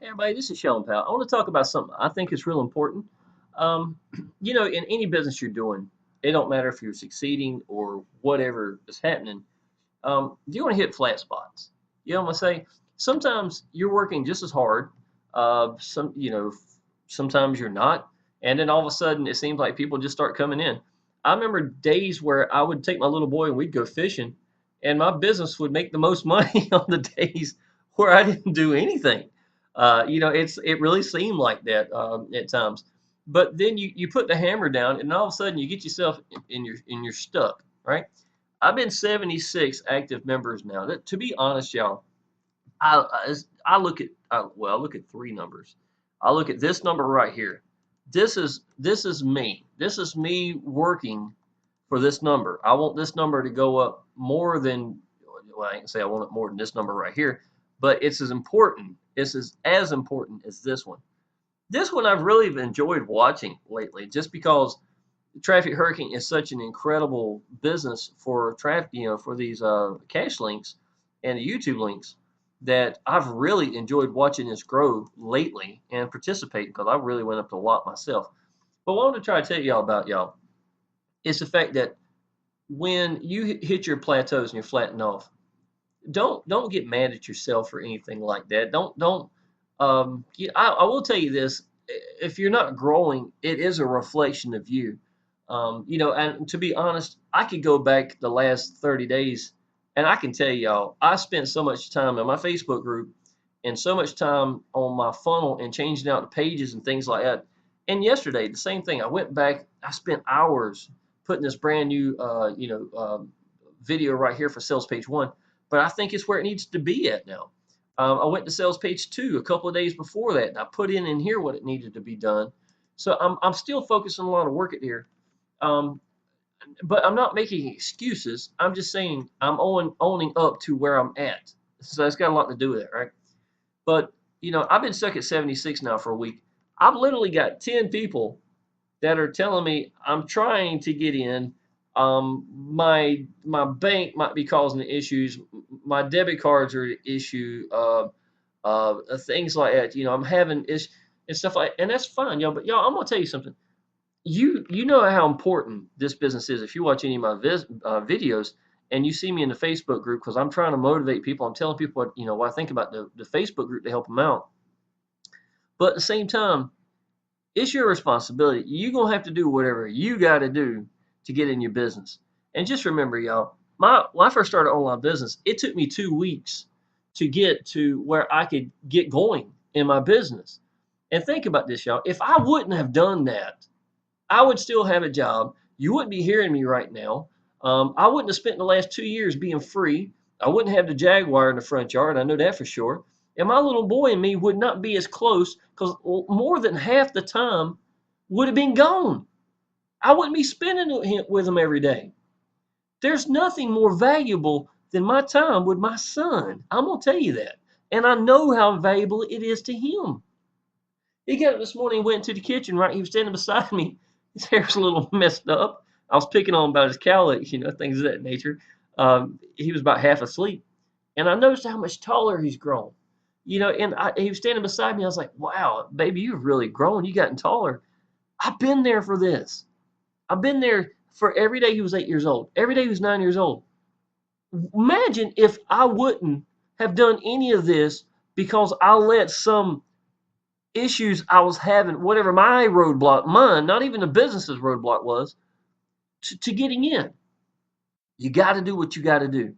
Hey everybody, this is Shawn Powell. I want to talk about something I think is real important. Um, in any business you're doing, it don't matter if you're succeeding or whatever is happening. You're going to hit flat spots. You know what I'm gonna say? Sometimes you're working just as hard. Sometimes you're not, and then all of a sudden it seems like people just start coming in. I remember days where I would take my little boy and we'd go fishing, and my business would make the most money on the days where I didn't do anything. It really seemed like that at times. But then you put the hammer down, and all of a sudden you get yourself in your stuck, right? I've been 76 active members now. To be honest, y'all, I look at I look at three numbers. I look at this number right here. This is me. This is me working for this number. I want this number to go up more than, well, I can say I want it more than this number right here, but it's as important. It's as important as this one. This one I've really enjoyed watching lately, just because Traffic Hurricane is such an incredible business for traffic, for these cash links and the YouTube links, that I've really enjoyed watching this grow lately and participating, because I really went up to a lot myself. But what I want to try to tell y'all about, y'all, is the fact that when you hit your plateaus and you're flattening off, don't get mad at yourself or anything like that. Don't I will tell you this: if you're not growing, it is a reflection of you. And to be honest, I could go back the last 30 days, and I can tell y'all, I spent so much time in my Facebook group and so much time on my funnel and changing out the pages and things like that. And yesterday, the same thing. I went back. I spent hours putting this brand new, video right here for sales page one, but I think it's where it needs to be at now. I went to sales page two a couple of days before that, and I put in here what it needed to be done. So I'm still focusing a lot of work at here. Um, but I'm not making excuses. I'm just saying I'm owning up to where I'm at. So that's got a lot to do with it, right? But I've been stuck at 76 now for a week. I've literally got 10 people that are telling me I'm trying to get in. My bank might be causing the issues. My debit cards are the issue. Things like that. I'm having issues and stuff like, and that's fine, y'all. But y'all, I'm gonna tell you something. You know how important this business is. If you watch any of my videos and you see me in the Facebook group, because I'm trying to motivate people, I'm telling people what I think about the Facebook group to help them out. But at the same time, it's your responsibility. You're gonna have to do whatever you got to do to get in your business. And just remember, y'all, when I first started online business, it took me 2 weeks to get to where I could get going in my business. And think about this, y'all. If I wouldn't have done that, I would still have a job. You wouldn't be hearing me right now. I wouldn't have spent the last 2 years being free. I wouldn't have the Jaguar in the front yard. I know that for sure. And my little boy and me would not be as close, because more than half the time would have been gone. I wouldn't be spending it with him every day. There's nothing more valuable than my time with my son. I'm going to tell you that. And I know how valuable it is to him. He got up this morning and went to the kitchen, right? He was standing beside me. His hair's a little messed up. I was picking on him about his cowlicks, things of that nature. He was about half asleep. And I noticed how much taller he's grown. He was standing beside me. I was like, wow, baby, you've really grown. You've gotten taller. I've been there for this. I've been there for every day he was 8 years old. Every day he was 9 years old. Imagine if I wouldn't have done any of this because I let some issues I was having, whatever my roadblock, mine, not even the business's roadblock was, to getting in. You got to do what you got to do.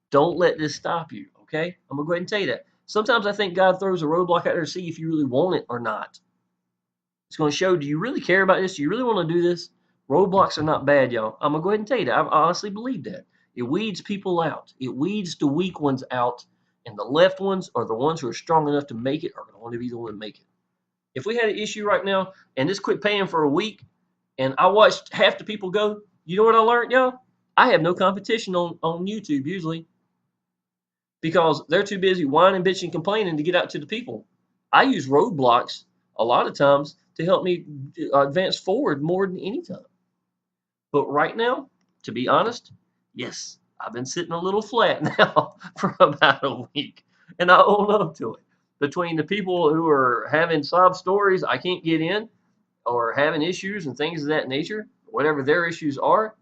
Don't let this stop you, okay? I'm going to go ahead and tell you that. Sometimes I think God throws a roadblock out there to see if you really want it or not. It's going to show, do you really care about this? Do you really want to do this? Roadblocks are not bad, y'all. I'm going to go ahead and tell you that. I honestly believe that. It weeds people out. It weeds the weak ones out, and the left ones, or the ones who are strong enough to make it, are going to be the one to make it. If we had an issue right now and this quit paying for a week and I watched half the people go, you know what I learned, y'all? I have no competition on YouTube usually, because they're too busy whining, bitching, complaining to get out to the people. I use roadblocks a lot of times to help me advance forward more than any time. But right now, to be honest, yes, I've been sitting a little flat now for about a week, and I own up to it. between the people who are having sob stories, I can't get in, or having issues and things of that nature, whatever their issues are.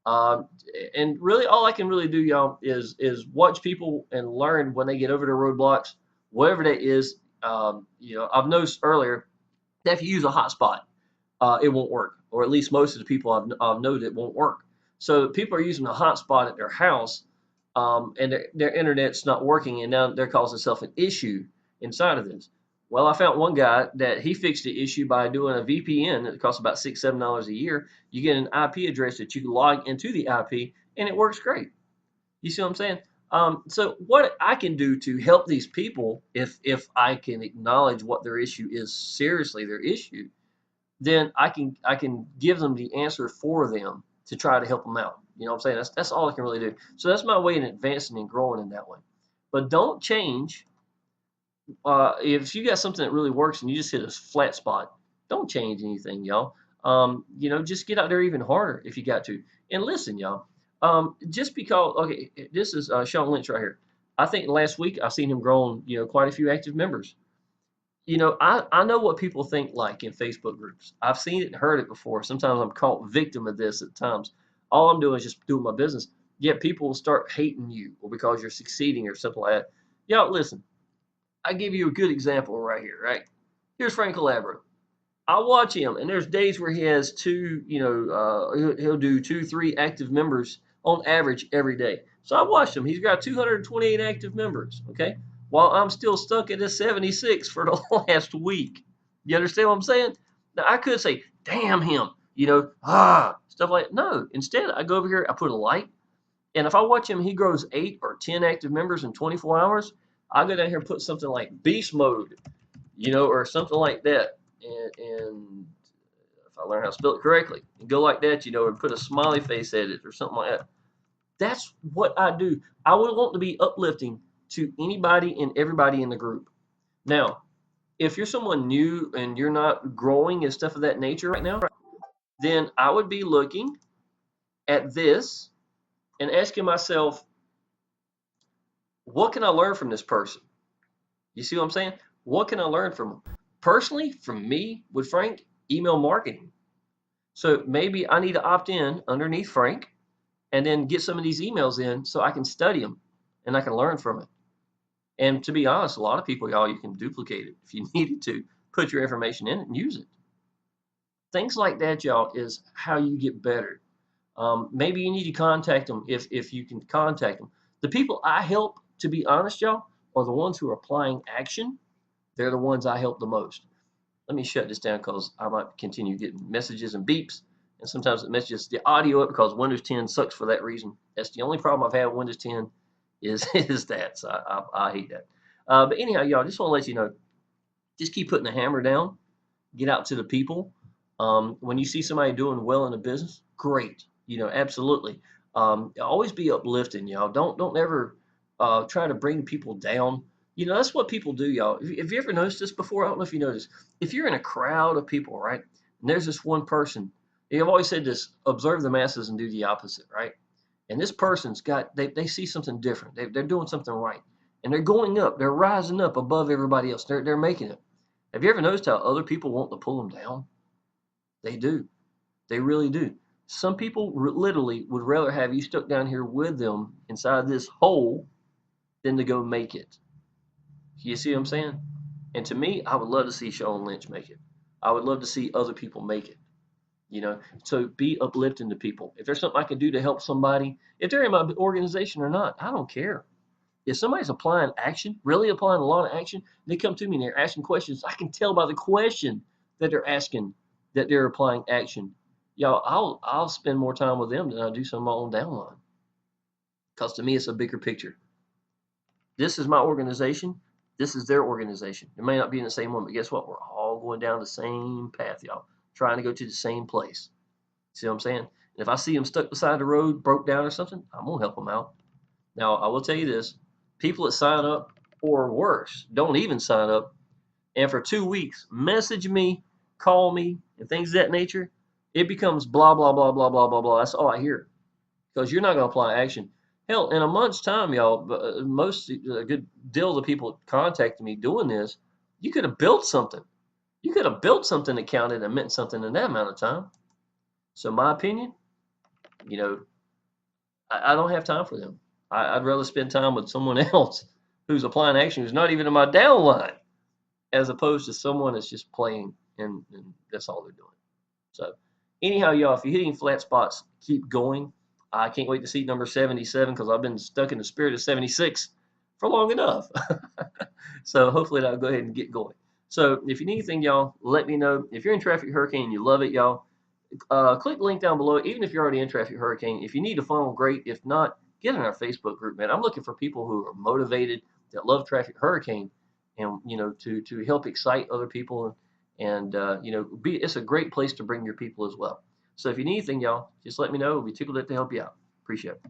Um, and really, all I can really do, y'all, is watch people and learn when they get over their roadblocks, whatever that is. I've noticed earlier that if you use a hotspot, it won't work, or at least most of the people I've noted it won't work. So people are using a hotspot at their house, and their internet's not working, and now they're causing themselves an issue inside of this. Well, I found one guy that he fixed the issue by doing a VPN that costs about $6, $7 a year. You get an IP address that you can log into the IP, and it works great. You see what I'm saying? So what I can do to help these people, if I can acknowledge what their issue is, seriously their issue, then I can give them the answer for them to try to help them out. You know what I'm saying? That's all I can really do. So that's my way in advancing and growing in that way. But don't change. If you got something that really works and you just hit a flat spot, don't change anything, y'all. Just get out there even harder if you got to. And listen, y'all. Just because, okay, this is Shawn Lynch right here. I think last week I seen him growing, quite a few active members. I know what people think like in Facebook groups. I've seen it and heard it before. Sometimes I'm caught victim of this at times. All I'm doing is just doing my business. Yet people will start hating you or because you're succeeding or something like that. Y'all, listen, I give you a good example right here, right? Here's Frank Calabro. I watch him, and there's days where he has two, he'll do 2, 3 active members on average every day. So I watched him. He's got 228 active members, okay? While I'm still stuck at a 76 for the last week. You understand what I'm saying? Now, I could say, damn him, stuff like that. No, instead, I go over here, I put a like, and if I watch him, he grows 8 or 10 active members in 24 hours. I go down here and put something like beast mode, or something like that. And if I learn how to spell it correctly, and go like that, and put a smiley face at it or something like that. That's what I do. I would want to be uplifting to anybody and everybody in the group. Now, if you're someone new and you're not growing and stuff of that nature right now, then I would be looking at this and asking myself, what can I learn from this person? You see what I'm saying? What can I learn from them? Personally, from me with Frank, email marketing. So maybe I need to opt in underneath Frank and then get some of these emails in so I can study them and I can learn from it. And to be honest, a lot of people, y'all, you can duplicate it if you needed to. Put your information in it and use it. Things like that, y'all, is how you get better. Maybe you need to contact them if you can contact them. The people I help, to be honest, y'all, are the ones who are applying action. They're the ones I help the most. Let me shut this down because I might continue getting messages and beeps. And sometimes it messes the audio up because Windows 10 sucks for that reason. That's the only problem I've had with Windows 10 is that. So I hate that. But anyhow, y'all, just want to let you know, just keep putting the hammer down. Get out to the people. When you see somebody doing well in a business, great. Absolutely. Always be uplifting, y'all. Don't ever try to bring people down. That's what people do, y'all. Have you ever noticed this before? I don't know if you noticed. If you're in a crowd of people, right, and there's this one person, I've always said this: observe the masses and do the opposite, right? And this person's got they see something different. They're doing something right, and they're going up. They're rising up above everybody else. They're making it. Have you ever noticed how other people want to pull them down? They do. They really do. Some people literally would rather have you stuck down here with them inside this hole than to go make it. You see what I'm saying? And to me, I would love to see Shawn Lynch make it. I would love to see other people make it. So be uplifting to people. If there's something I can do to help somebody, if they're in my organization or not, I don't care. If somebody's applying action, really applying a lot of action, they come to me and they're asking questions, I can tell by the question that they're asking that they're applying action. Y'all, I'll spend more time with them than I do some of my own downline. Because to me, it's a bigger picture. This is my organization. This is their organization. It may not be in the same one, but guess what? We're all going down the same path, y'all. Trying to go to the same place. See what I'm saying? And if I see them stuck beside the road, broke down or something, I'm going to help them out. Now, I will tell you this. People that sign up, or worse, don't even sign up, and for 2 weeks, message me, call me, and things of that nature, it becomes blah, blah, blah, blah, blah, blah, blah. That's all I hear. Because you're not going to apply action. Hell, in a month's time, y'all, most a good deal of the people contacting me doing this, you could have built something. You could have built something that counted and meant something in that amount of time. So my opinion, you know, I don't have time for them. I'd rather spend time with someone else who's applying action who's not even in my downline, as opposed to someone that's just playing and that's all they're doing. So anyhow, y'all, if you're hitting flat spots, keep going. I can't wait to see number 77 because I've been stuck in the spirit of 76 for long enough. So hopefully that'll go ahead and get going. So if you need anything, y'all, let me know. If you're in Traffic Hurricane and you love it, y'all, click the link down below. Even if you're already in Traffic Hurricane, if you need a funnel, great. If not, get in our Facebook group, man. I'm looking for people who are motivated, that love Traffic Hurricane, and to help excite other people, and it's a great place to bring your people as well. So if you need anything, y'all, just let me know. We'll be tickled to help you out. Appreciate it.